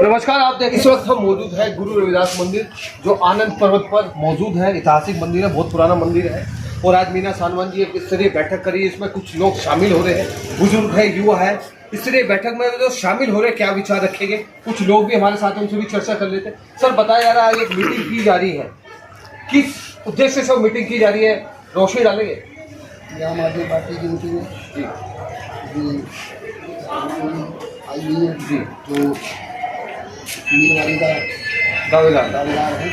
नमस्कार, आप देख इस वक्त हम मौजूद है गुरु रविदास मंदिर जो आनंद पर्वत पर मौजूद है। ऐतिहासिक मंदिर है, बहुत पुराना मंदिर है। और आज मीना सानवन जी एक स्तरीय बैठक करी, इसमें कुछ लोग शामिल हो रहे हैं, बुजुर्ग है, युवा है। स्तरीय बैठक में जो शामिल हो रहे हैं, क्या विचार रखेंगे, कुछ लोग भी हमारे साथ हैं, उनसे भी चर्चा कर लेते हैं। सर, बताया जा रहा है एक मीटिंग की जा रही है, किस उद्देश्य से मीटिंग की जा रही है, रोशनी डालेंगे? आम आदमी पार्टी की मीटिंग है जी आई हुई है जी, जो उम्मीदवारी का दावेदार। है।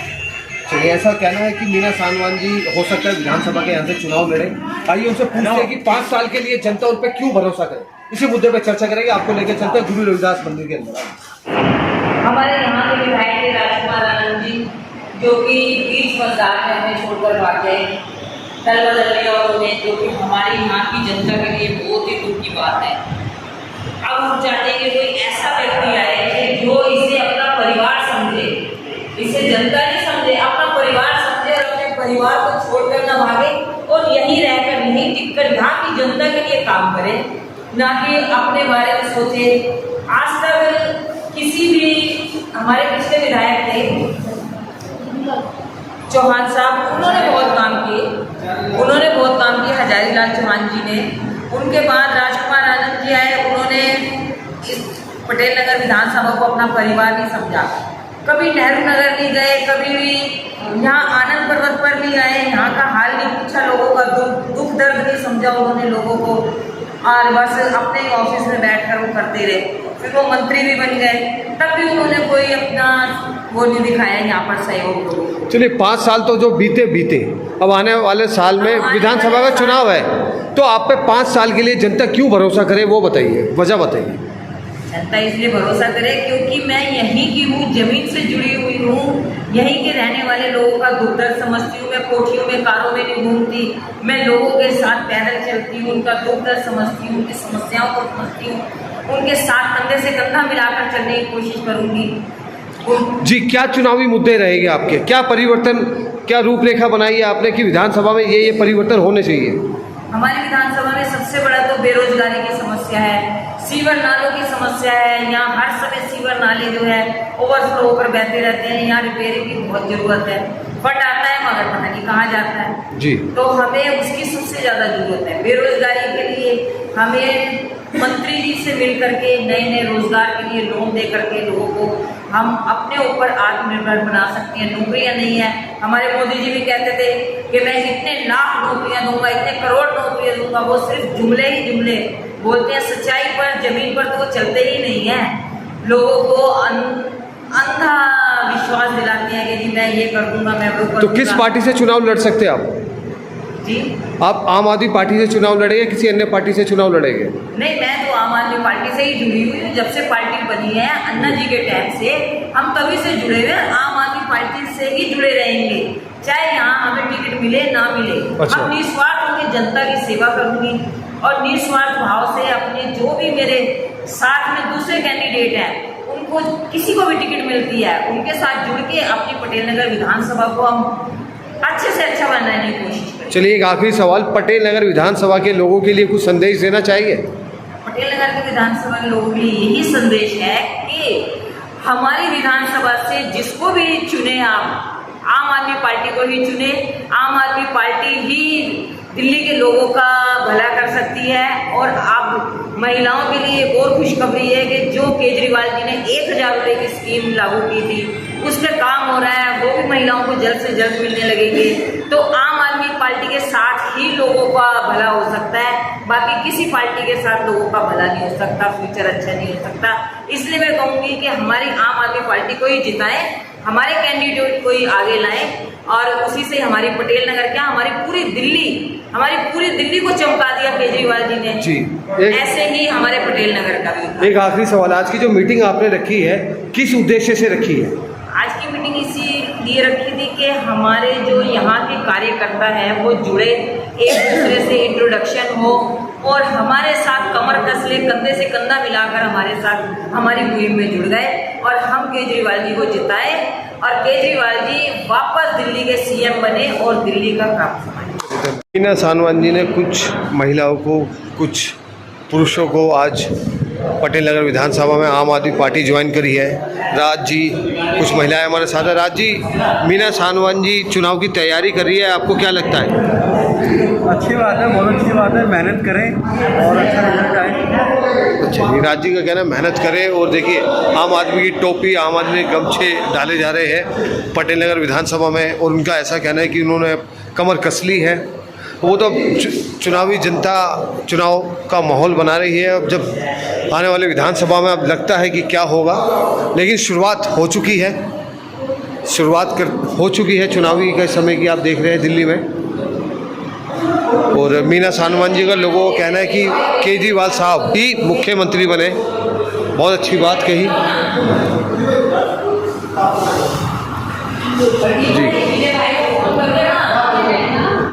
चलिए, ऐसा कहना है कि मीना सानवन जी हो सकता है विधानसभा के यहाँ से चुनाव लड़े। आइए उनसे पूछते हैं कि 5 साल के लिए जनता उन पर क्यों भरोसा करे। इसी मुद्दे पर चर्चा करेंगे। आपको लेकर चलते हैं गुरु रविदास मंदिर के अंदर। हमारे यहाँ के विधायक थे राजकुमार आनंद जी, जो कि 20 मतदान में हमें छोड़कर भाग गए, दल बदल लिया उन्होंने, जो कि हमारी यहाँ की जनता के लिए बहुत ही दुख की बात है। अब हम चाहते हैं कि कोई ऐसा व्यक्ति आए जो इसे अपना परिवार समझे, इसे जनता नहीं समझे, अपना परिवार समझे और अपने परिवार को छोड़कर न भागे और यहीं रहकर, यहीं टिककर यहाँ की जनता के लिए काम करे, ना कि अपने बारे में सोचे। आज तक किसी भी हमारे पिछले विधायक थे चौहान साहब, उन्होंने बहुत काम किए, हजारी लाल चौहान जी ने। उनके बाद राजकुमार आनंद जी आए, उन्होंने इस पटेल नगर विधानसभा को अपना परिवार नहीं समझा। कभी नेहरू नगर नहीं गए, कभी भी यहाँ आनंद पर्वत पर नहीं आए, यहाँ का हाल नहीं पूछा, लोगों का दुख दर्द नहीं समझा उन्होंने लोगों को, और बस अपने ऑफिस में बैठकर वो करते रहे। फिर वो मंत्री भी बन गए, तब भी उन्होंने कोई अपना वो नहीं दिखाया यहाँ पर सहयोग लोगों को। चलिए, 5 साल तो जो बीते, अब आने वाले साल में विधानसभा का चुनाव है, तो आप पे 5 साल के लिए जनता क्यों भरोसा करे, वो बताइए, वजह बताइए। जनता इसलिए भरोसा करे क्योंकि मैं यहीं की हूँ, जमीन से जुड़ी हुई हूँ, यहीं के रहने वाले लोगों का दुख दर्द समझती हूँ। मैं कोठियों में, कारों में नहीं घूमती, मैं लोगों के साथ पैदल चलती हूँ, उनका दुख दर्द समझती हूँ, उनकी समस्याओं को समझती हूँ, उनके साथ कंधे से कंधा मिलाकर चलने की कोशिश करूँगी। जी, क्या चुनावी मुद्दे रहेंगे आपके, क्या परिवर्तन, क्या रूपरेखा बनाई है आपने कि विधानसभा में ये परिवर्तन होने चाहिए? हमारी विधानसभा में सबसे बड़ा तो बेरोजगारी की समस्या है, सीवर नालों की समस्या है। यहाँ हर समय सीवर नाले जो है ओवरफ्लो होकर बहते रहते हैं, यहाँ रिपेयरिंग की बहुत ज़रूरत है। फंड आता है मगर पता नहीं कहाँ जाता है जी, तो हमें उसकी सबसे ज़्यादा ज़रूरत है। बेरोजगारी के लिए हमें मंत्री जी से मिल करके नए रोजगार के लिए लोन दे करके लोगों को हम अपने ऊपर आत्मनिर्भर बना सकते हैं। नौकरियां नहीं है, हमारे मोदी जी भी कहते थे कि मैं इतने लाख नौकरियां दूंगा, इतने करोड़ नौकरियां दूंगा। वो सिर्फ जुमले ही जुमले बोलते हैं, सच्चाई पर जमीन पर तो वो चलते ही नहीं है। लोगों को अंधा विश्वास दिलाते हैं कि जी मैं ये कर दूंगा, मैं वो कर दूंगा। तो किस पार्टी से चुनाव लड़ सकते हैं आप? जी, आप आम आदमी पार्टी से चुनाव लड़ेंगे, किसी अन्य पार्टी से चुनाव लड़ेंगे? नहीं, मैं तो आम आदमी पार्टी से ही जुड़ी हुई हूँ। जब से पार्टी बनी है अन्ना जी के टाइम से, हम तभी से जुड़े हुए हैं। आम आदमी पार्टी से ही जुड़े रहेंगे, चाहे यहाँ हमें टिकट मिले ना मिले। अच्छा। हम निस्वार्थ होकर जनता की सेवा करूँगी और निस्वार्थ भाव से अपने जो भी मेरे साथ में दूसरे कैंडिडेट हैं, उनको किसी को भी टिकट मिलती है, उनके साथ जुड़ के अपनी पटेल नगर विधानसभा को हम अच्छे से अच्छा बनाने की कोशिश करें। चलिए, एक आखिरी सवाल, पटेल नगर विधानसभा के लोगों के लिए कुछ संदेश देना चाहिए? पटेल नगर के विधानसभा के लोगों के लिए यही संदेश है कि हमारी विधानसभा से जिसको भी चुने, आप आम आदमी पार्टी को ही चुने। आम आदमी पार्टी ही दिल्ली के लोगों का भला कर सकती है। और अब महिलाओं के लिए एक और खुशखबरी है कि जो केजरीवाल जी ने 1000 रुपये की स्कीम लागू की थी, उस पर काम हो रहा है, वो भी महिलाओं को जल्द से जल्द मिलने लगेंगे। तो आम आदमी पार्टी के साथ ही लोगों का भला हो सकता है, बाकी किसी पार्टी के साथ लोगों का भला नहीं हो सकता, फ्यूचर अच्छा नहीं हो सकता। इसलिए मैं कहूँगी कि हमारी आम आदमी पार्टी को ही जिताएं, हमारे कैंडिडेट को ही आगे लाएं, और उसी से हमारी पटेल नगर क्या हमारी पूरी दिल्ली को चमका दिया केजरीवाल जी ने जी, ऐसे ही हमारे पटेल नगर का भी। एक आखिरी सवाल, आज की जो मीटिंग आपने रखी है, किस उद्देश्य से रखी है? आज की मीटिंग इसीलिए रखी थी कि हमारे जो यहाँ के कार्यकर्ता हैं वो जुड़े, एक दूसरे से इंट्रोडक्शन हो और हमारे साथ कमर कस ले, कंधे से कंधा मिलाकर हमारे साथ हमारी मुहिम में जुड़ गए और हम केजरीवाल जी को जिताए और केजरीवाल जी वापस दिल्ली के सीएम बने और दिल्ली का काम संभाले। मीना सानवन जी ने कुछ महिलाओं को, कुछ पुरुषों को आज पटेल नगर विधानसभा में आम आदमी पार्टी ज्वाइन करी है। राज जी, कुछ महिलाएं हमारे साथ हैं। राज जी, मीना सानवन जी चुनाव की तैयारी कर रही है, आपको क्या लगता है? अच्छी बात है, बहुत अच्छी बात है। मेहनत करें और अच्छा रिजल्ट आए। अच्छा जी, राज जी का कहना है मेहनत करें। और देखिए, आम आदमी की टोपी, आम आदमी के गमछे डाले जा रहे हैं पटेल नगर विधानसभा में, और उनका ऐसा कहना है कि उन्होंने कमर कस ली है। वो तो चुनावी जनता चुनाव का माहौल बना रही है। अब जब आने वाले विधानसभा में अब लगता है कि क्या होगा, लेकिन शुरुआत हो चुकी है, हो चुकी है चुनावी के समय की। आप देख रहे हैं दिल्ली में, और मीना सानवन जी का लोगों का कहना है कि केजरीवाल साहब ही मुख्यमंत्री बने। बहुत अच्छी बात कही जी।